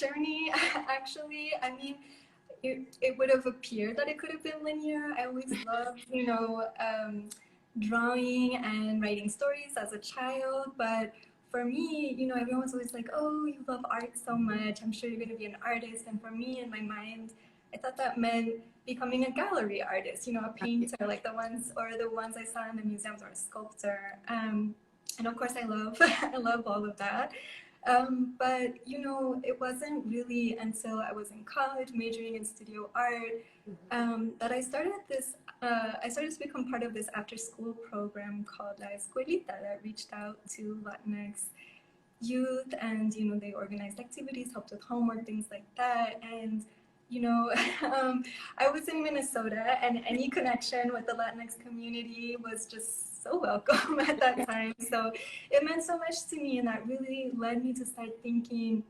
journey, actually. I mean, it would have appeared that it could have been linear. I always loved, drawing and writing stories as a child, but for me, everyone was always like, oh, you love art so much, I'm sure you're going to be an artist. And for me, in my mind, I thought that meant becoming a gallery artist, a painter, like the ones I saw in the museums, or a sculptor. And of course, I love I love all of that. But it wasn't really until I was in college majoring in studio art that I started to become part of this after-school program called La Escuelita that reached out to Latinx youth, and they organized activities, helped with homework, things like that. And I was in Minnesota, and any connection with the Latinx community was just so welcome at that time. So it meant so much to me, and that really led me to start thinking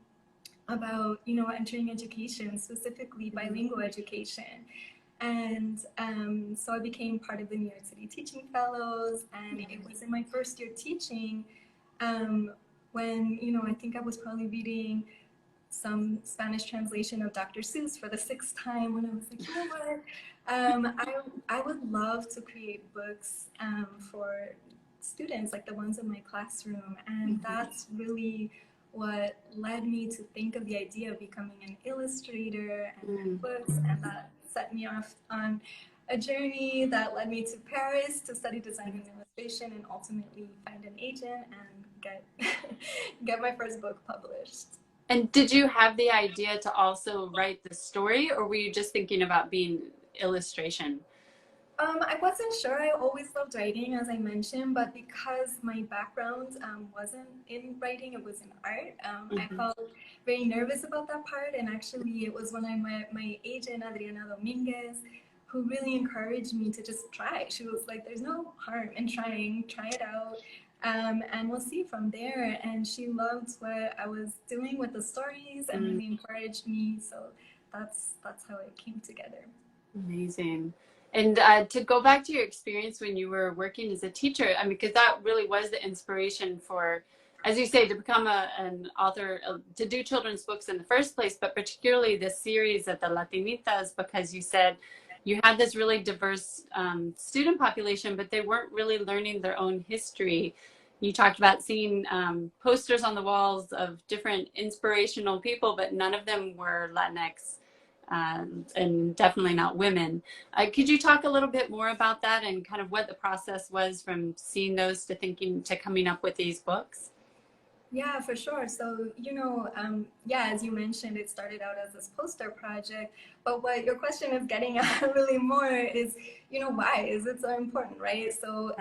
about, entering education, specifically bilingual education. And so I became part of the New York City Teaching Fellows, and it was in my first year teaching when, I think I was probably reading some Spanish translation of Dr. Seuss for the 6th time, when I was like, you know what, I would love to create books for students like the ones in my classroom. And that's really what led me to think of the idea of becoming an illustrator and write books, and that set me off on a journey that led me to Paris to study design and illustration, and ultimately find an agent and get my first book published. And did you have the idea to also write the story, or were you just thinking about being illustration? I wasn't sure. I always loved writing, as I mentioned, but because my background wasn't in writing, it was in art, I felt very nervous about that part. And actually, it was when I met my agent, Adriana Dominguez, who really encouraged me to just try. She was like, there's no harm in trying, try it out. And we'll see from there. And she loved what I was doing with the stories and really encouraged me. So that's how it came together. Amazing. And to go back to your experience when you were working as a teacher, I mean, because that really was the inspiration for, as you say, to become an author, to do children's books in the first place, but particularly this series of the Latinitas, because you said you had this really diverse student population, but they weren't really learning their own history. You talked about seeing posters on the walls of different inspirational people, but none of them were Latinx. And definitely not women. Could you talk a little bit more about that and kind of what the process was from seeing those to coming up with these books? Yeah, for sure. So, as you mentioned, it started out as this poster project, but what your question is getting at really more is, why is it so important, right? So,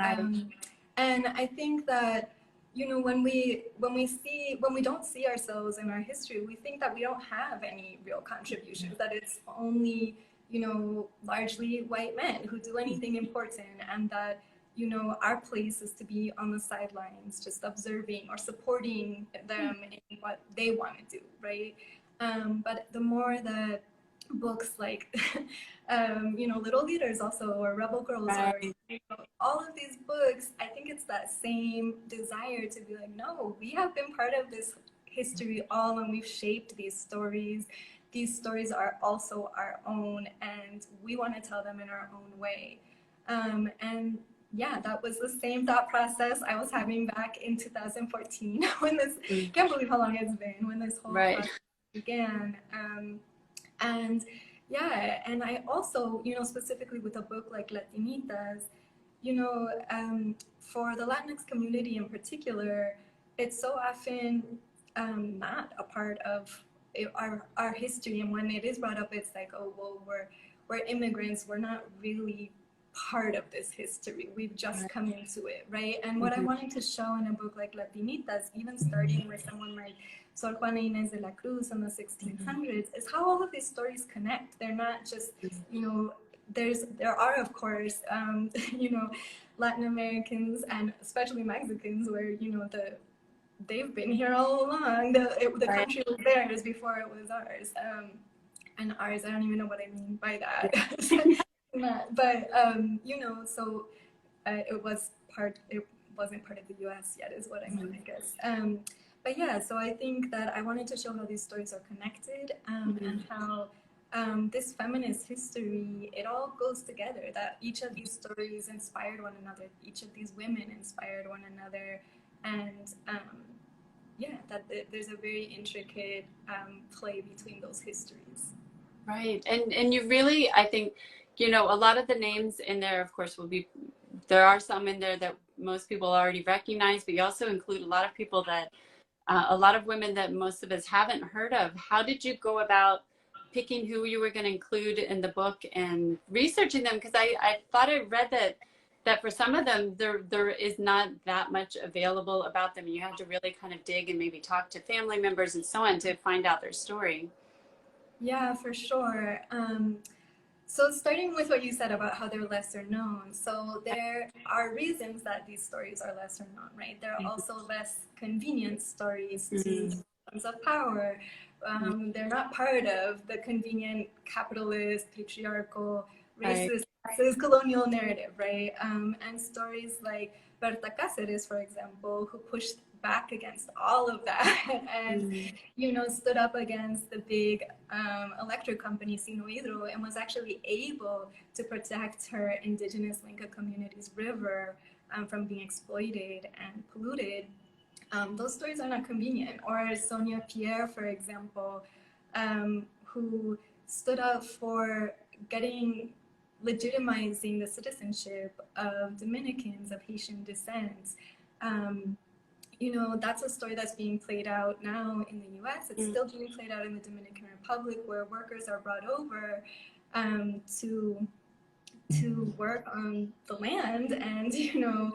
and I think that, when we don't see ourselves in our history, we think that we don't have any real contributions, that it's only, largely white men who do anything important, and that, our place is to be on the sidelines, just observing or supporting them in what they want to do, right? But the more that books like, Little Leaders also, or Rebel Girls, right, or all of these books, I think it's that same desire to be like, no, we have been part of this history all, and we've shaped these stories. These stories are also our own, and we want to tell them in our own way. And yeah, that was the same thought process I was having back in 2014 when this, can't believe how long it's been, when this whole process began. And yeah, and I also, specifically with a book like Latinitas, for the Latinx community in particular, it's so often not a part of our history. And when it is brought up, it's like, oh, well, we're immigrants, we're not really part of this history, we've just come into it, right? And what I wanted to show in a book like Latinitas, even starting with someone like Sor Juana Inés de la Cruz in the 1600s, is how all of these stories connect. They're not just, there are, of course, Latin Americans and especially Mexicans where, they've been here all along. The country was theirs before it was ours. And ours, I don't even know what I mean by that. But, so it wasn't part of the US yet, is what I meant, I guess. but yeah, so I think that I wanted to show how these stories are connected, and how this feminist history, it all goes together, that each of these stories inspired one another, each of these women inspired one another, and yeah, that there's a very intricate play between those histories. Right. And you really, I think, you know, a lot of the names in there, of course, will be, there are some in there that most people already recognize, but you also include a lot of people that, a lot of women that most of us haven't heard of. How did you go about picking who you were going to include in the book and researching them? Because I thought I read that for some of them, there is not that much available about them. You have to really kind of dig and maybe talk to family members and so on to find out their story. Yeah, for sure. So starting with what you said about how they're lesser known, so there are reasons that these stories are lesser known, right? There are also less convenient stories to systems of power. They're not part of the convenient capitalist, patriarchal, racist, sexist, colonial narrative, right? And stories like Berta Cáceres, for example, who pushed back against all of that and you know, stood up against the big electric company Sinohydro and was actually able to protect her indigenous Lenca community's river from being exploited and polluted. Those stories are not convenient. Or Sonia Pierre, for example, who stood up for legitimizing the citizenship of Dominicans of Haitian descent. You know, that's a story that's being played out now in the US. It's still being played out in the Dominican Republic, where workers are brought over to work on the land. And, you know,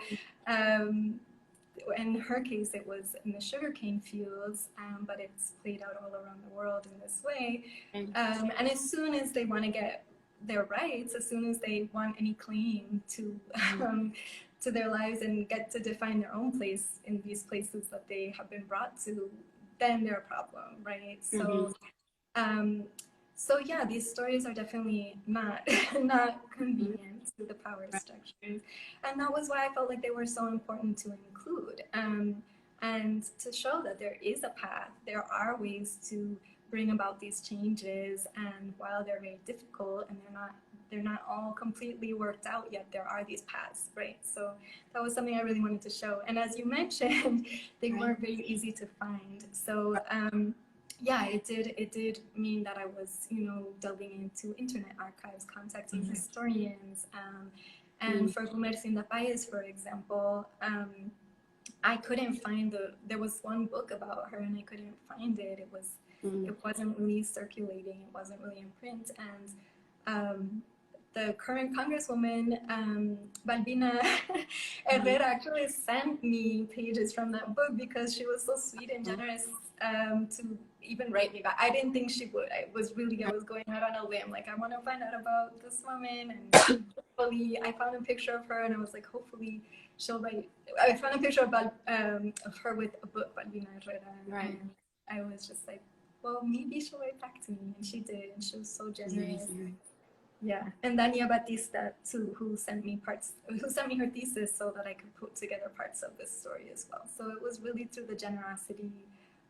in her case, it was in the sugarcane fields, but it's played out all around the world in this way. And as soon as they want to get their rights, as soon as they want any claim to their lives and get to define their own place in these places that they have been brought to, then they're a problem, right? So, so yeah, these stories are definitely not convenient to the power structures, and that was why I felt like they were so important to include, and to show that there is a path, there are ways to bring about these changes, and while they're very difficult and they're not all completely worked out yet, there are these paths, right? So that was something I really wanted to show. And as you mentioned, they weren't very easy to find. So yeah, it did mean that I was, you know, delving into internet archives, contacting historians, and for Gumercinda Paez, for example, I couldn't find there was one book about her and I couldn't find it. It wasn't really circulating. It wasn't really in print. And the current Congresswoman, Balbina Herrera, actually sent me pages from that book because she was so sweet and generous to even write me back. I didn't think she would. I was going out on a limb. Like, I want to find out about this woman. And hopefully, I found a picture of her and I was like, hopefully she'll write. I found a picture of her with a book, Balbina Herrera. Right. And I was just like, well, maybe she'll write back to me. And she did. And she was so generous. Yeah, and Dania Batista too, who sent me her thesis so that I could put together parts of this story as well. So it was really through the generosity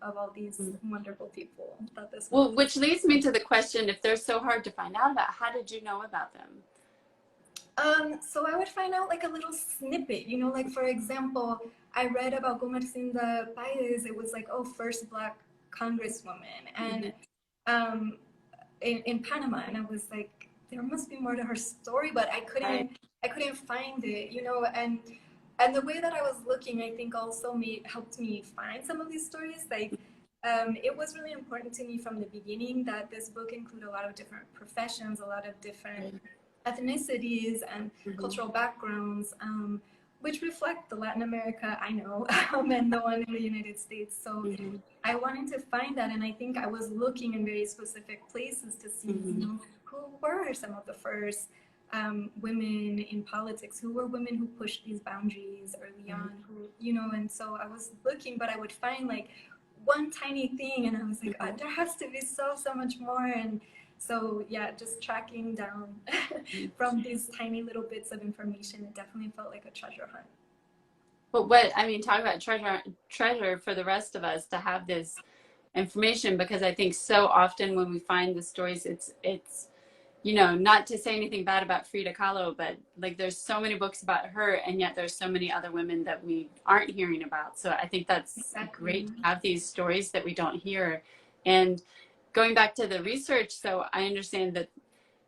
of all these wonderful people that this. Well, which leads me to the question: if they're so hard to find out about, how did you know about them? So I would find out like a little snippet, you know, like for example, I read about Gumercinda Paez. It was like, oh, first Black Congresswoman, and in Panama, and I was like, there must be more to her story, but I couldn't find it, you know, and the way that I was looking, I think also helped me find some of these stories. Like, it was really important to me from the beginning that this book include a lot of different professions, a lot of different ethnicities and cultural backgrounds, which reflect the Latin America I know and the one in the United States. So I wanted to find that, and I think I was looking in very specific places to see, you know, who were some of the first women in politics, who were women who pushed these boundaries early on, who, you know, and so I was looking, but I would find like one tiny thing, and I was like, oh, there has to be so much more. And so yeah, just tracking down from these tiny little bits of information, it definitely felt like a treasure hunt. But what, I mean, talk about treasure for the rest of us to have this information, because I think so often when we find the stories, it's, you know, not to say anything bad about Frida Kahlo, but like there's so many books about her, and yet there's so many other women that we aren't hearing about. So I think that's great to have these stories that we don't hear. And going back to the research, so I understand that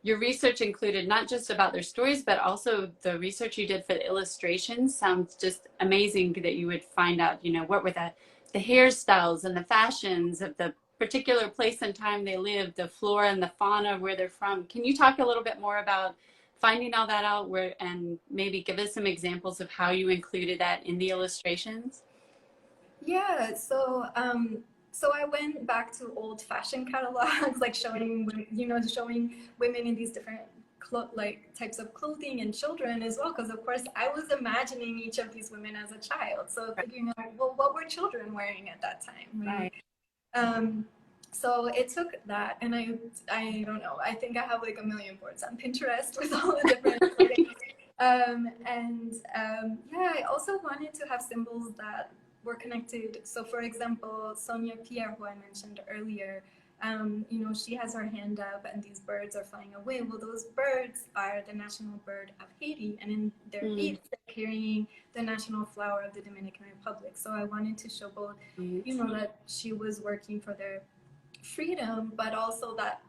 your research included not just about their stories, but also the research you did for the illustrations. Sounds just amazing that you would find out, you know, what were the hairstyles and the fashions of the particular place and time they lived, the flora and the fauna of where they're from. Can you talk a little bit more about finding all that out, where, and maybe give us some examples of how you included that in the illustrations? Yeah, so I went back to old fashion catalogs, like showing, you know, showing women in these different like types of clothing, and children as well, because of course I was imagining each of these women as a child. So figuring out, well, what were children wearing at that time, right? Um, so it took that, and I don't know. I think I have like a million boards on Pinterest with all the different clothing. Yeah, I also wanted to have symbols that were connected. So, for example, Sonia Pierre, who I mentioned earlier, you know, she has her hand up, and these birds are flying away. Well, those birds are the national bird of Haiti, and in their beaks, they're carrying the national flower of the Dominican Republic. So I wanted to show both, you know, that she was working for their freedom, but also that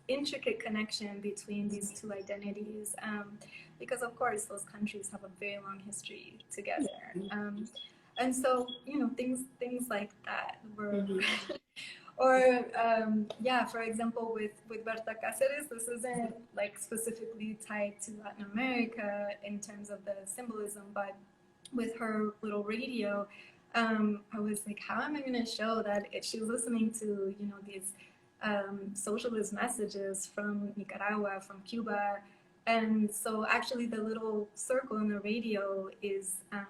intricate connection between these two identities, because of course those countries have a very long history together. And so, you know, things like that were or yeah, for example, with Berta Cáceres, this isn't like specifically tied to Latin America in terms of the symbolism, but with her little radio, I was like, how am I going to show that she was listening to, you know, these socialist messages from Nicaragua, from Cuba? And so actually the little circle in the radio is a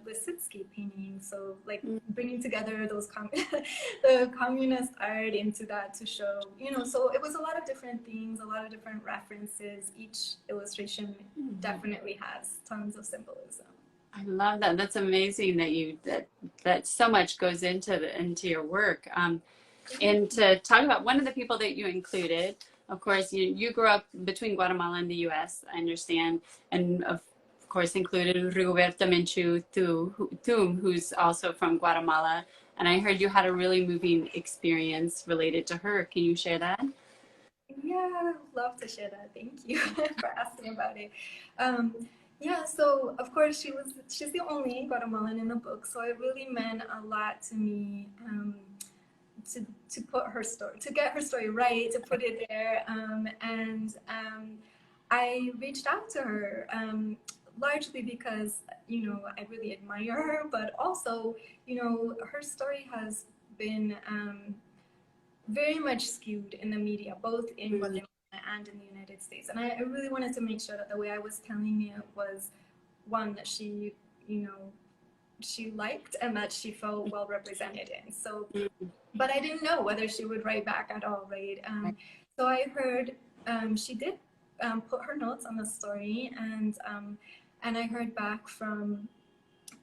Lisitsky painting. So like bringing together those the communist art into that to show, you know, so it was a lot of different things, a lot of different references. Each illustration definitely has tons of symbolism. I love that. That's amazing that that so much goes into your work. And to talk about one of the people that you included, of course, you grew up between Guatemala and the U.S., I understand, and of course included Rigoberta Menchú Thum, who's also from Guatemala. And I heard you had a really moving experience related to her. Can you share that? Yeah, I'd love to share that. Thank you for asking about it. Yeah, so of course she's the only Guatemalan in the book, so it really meant a lot to me to put her story, to get her story right, to put it there, and I reached out to her largely because, you know, I really admire her, but also, you know, her story has been very much skewed in the media, both in Guatemala and in the United States. And I really wanted to make sure that the way I was telling it was one that she, you know, she liked and that she felt well represented in. So, but I didn't know whether she would write back at all, right? So I heard she did put her notes on the story, and I heard back from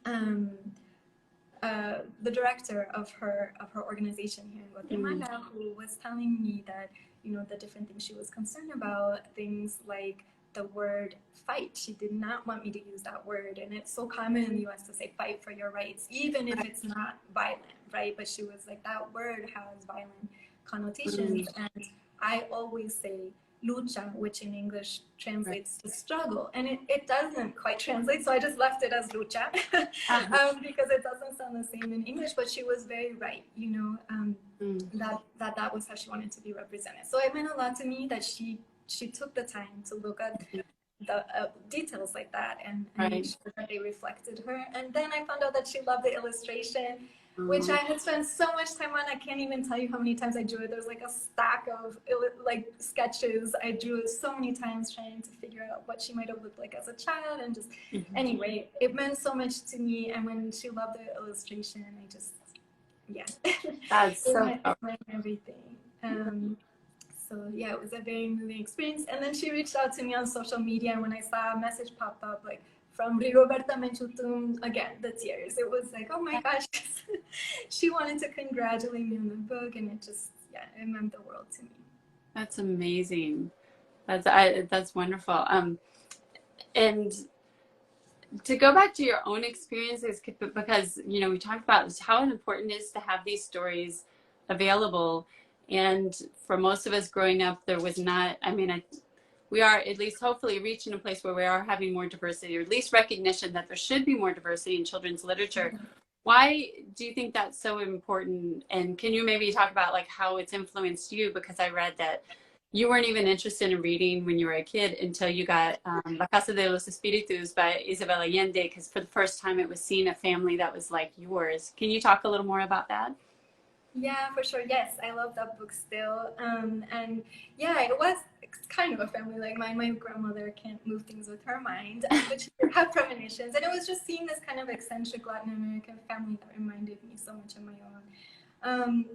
the director of her organization here in Guatemala, who was telling me that, you know, the different things she was concerned about, things like the word fight. She did not want me to use that word, and it's so common in the US to say fight for your rights, even if it's not violent, right? But she was like, that word has violent connotations, and I always say lucha, which in English translates to struggle, and it doesn't quite translate, so I just left it as lucha because it doesn't sound the same in English. But she was very right, you know, that was how she wanted to be represented. So it meant a lot to me that she took the time to look at the details like that and make sure that they reflected her. And then I found out that she loved the illustration, which I had spent so much time on. I can't even tell you how many times I drew it. There's like a stack of like sketches. I drew it so many times trying to figure out what she might have looked like as a child. And just, anyway, it meant so much to me. And when she loved the illustration, I just, yeah. That's so it meant everything. So yeah, it was a very moving experience. And then she reached out to me on social media, and when I saw a message pop up like from Rigoberta Menchutum, again, the tears. It was like, oh my gosh, she wanted to congratulate me on the book, and it just, yeah, it meant the world to me. That's amazing. That's wonderful. And to go back to your own experiences, because, you know, we talked about how important it is to have these stories available. And for most of us growing up, there was not, I mean, we are at least hopefully reaching a place where we are having more diversity, or at least recognition that there should be more diversity in children's literature. Why do you think that's so important? And can you maybe talk about like how it's influenced you? Because I read that you weren't even interested in reading when you were a kid until you got La Casa de los Espíritus by Isabel Allende, because for the first time it was seeing a family that was like yours. Can you talk a little more about that? Yeah, for sure. Yes, I love that book still. And yeah, it was kind of a family like mine. My grandmother can't move things with her mind, but she did have premonitions. And it was just seeing this kind of eccentric Latin American family that reminded me so much of my own.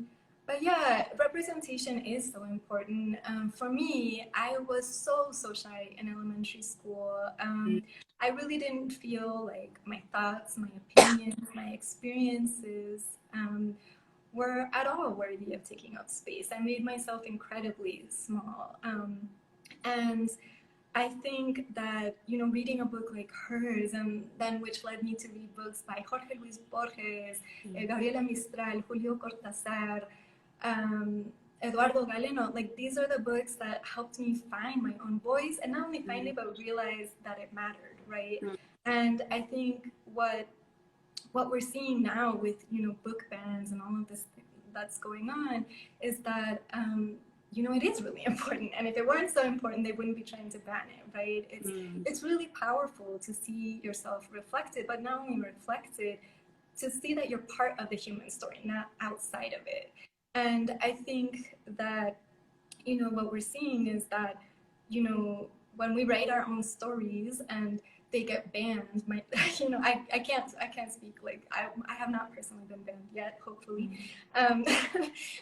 But yeah, representation is so important. For me, I was so shy in elementary school. I really didn't feel like my thoughts, my opinions, my experiences were at all worthy of taking up space. I made myself incredibly small. And I think that, you know, reading a book like hers, and then which led me to read books by Jorge Luis Borges, Gabriela Mistral, Julio Cortázar, Eduardo Galeno, like these are the books that helped me find my own voice, and not only find it, but realize that it mattered, right? And I think what we're seeing now with, you know, book bans and all of this that's going on is that, you know, it is really important. And if it weren't so important, they wouldn't be trying to ban it, right? It's really powerful to see yourself reflected, but not only reflected, to see that you're part of the human story, not outside of it. And I think that, you know, what we're seeing is that, you know, when we write our own stories and they get banned, you know, I can't speak, like I have not personally been banned yet, hopefully.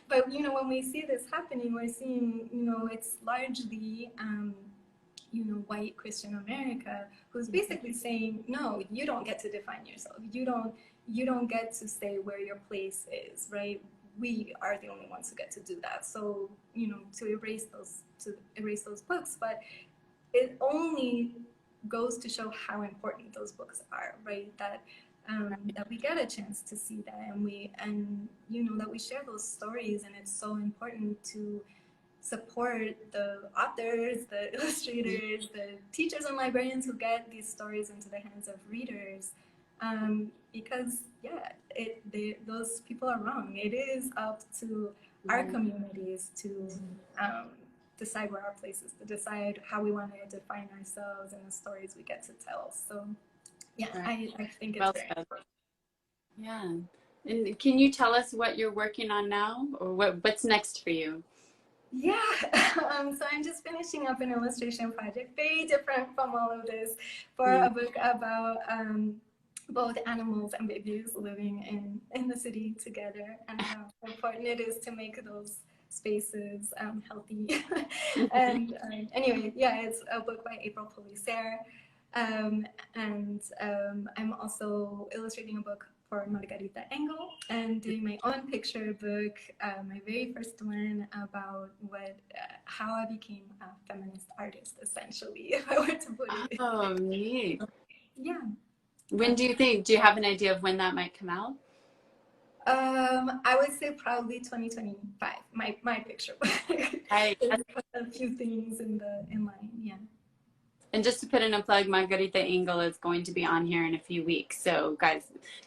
But, you know, when we see this happening, we're seeing, you know, it's largely, you know, white Christian America who's basically saying, no, you don't get to define yourself. You don't get to say where your place is, right? We are the only ones who get to do that. So, you know, to erase those books, but it only goes to show how important those books are, right? That that we get a chance to see that, and you know, that we share those stories, and it's so important to support the authors, the illustrators, the teachers and librarians who get these stories into the hands of readers, because yeah, those people are wrong. It is up to our communities to decide where our place is, to decide how we want to define ourselves and the stories we get to tell. So yeah, I think it's very important. Yeah. And can you tell us what you're working on now, or what's next for you? Yeah, so I'm just finishing up an illustration project, very different from all of this, for a book about both animals and babies living in the city together, and how important it is to make those spaces healthy. And anyway, yeah, it's a book by Pulley. And I'm also illustrating a book for Margarita Engel and doing my own picture book, my very first one, about how I became a feminist artist, essentially, if I were to put it. Oh, neat. Yeah. When do you have an idea of when that might come out? I would say probably 2025. My picture book. There's a few things in line, yeah. And just to put in a plug, Margarita Engel is going to be on here in a few weeks. So guys,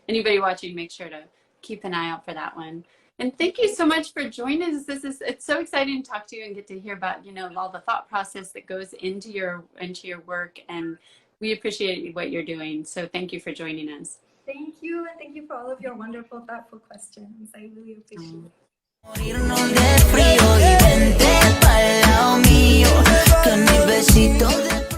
anybody watching, make sure to keep an eye out for that one. And thank you so much for joining us. It's so exciting to talk to you and get to hear about, you know, all the thought process that goes into your work. And we appreciate what you're doing. So thank you for joining us. Thank you. And thank you for all of your wonderful, thoughtful questions. I really appreciate it.